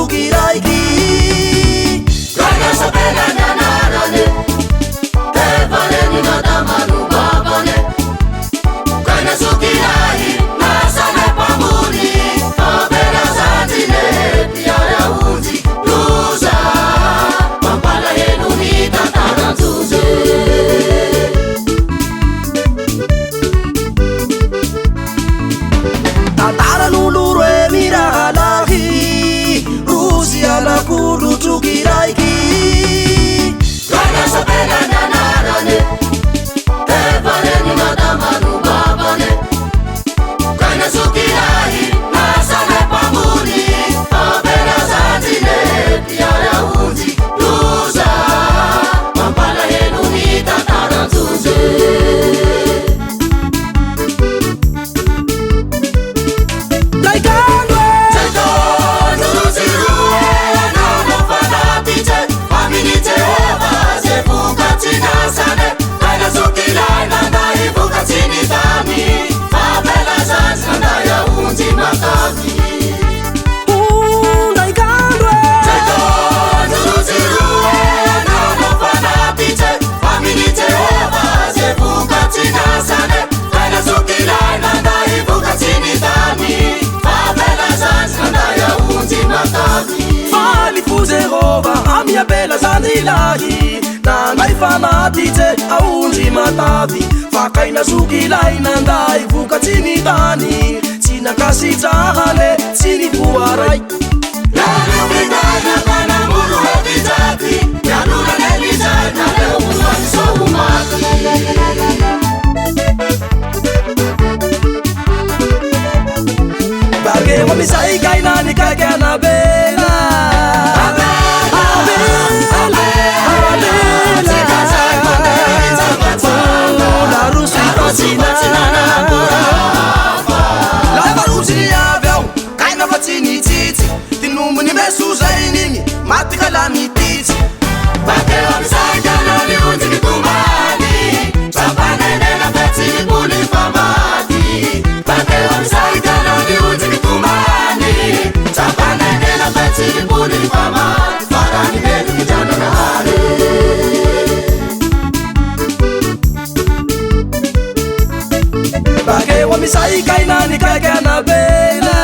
tukiraiky Gaina sapela nanarane Evaleni nadamanu babane Gaina sukirahi nasane pamuni Abela zantine piara unzi Luza Pampala yenu nita tarantuze Tataran'olo roe mirahalaky Rozy anak'olo tukiraiky Gaina sapela nanarane Evaleni nadamanu babane Gaina sukirahi nasane pamuni Abela zantine piara unzi Luza Pampala yenu nita tarantuze Falifu-Jehova amiabela zanilahy Nanday fanatitse aondry matavy Fakaina sokilay nanday vokatsy ny tany Tsy nakasitrahane tsy ny voaray Nalukitaina kanamuru hevizati Nalula nelizana leukuan soumati Bagewa misai kainani kakeana bela Matikalamitizi Bakewa misakana liunzi kitumani Chapanenena petsi puli famati Bakewa misakana liunzi kitumani Chapanenena petsi puli famati Farani nedu kijana na hale Bakewa misai kainani kakeana bela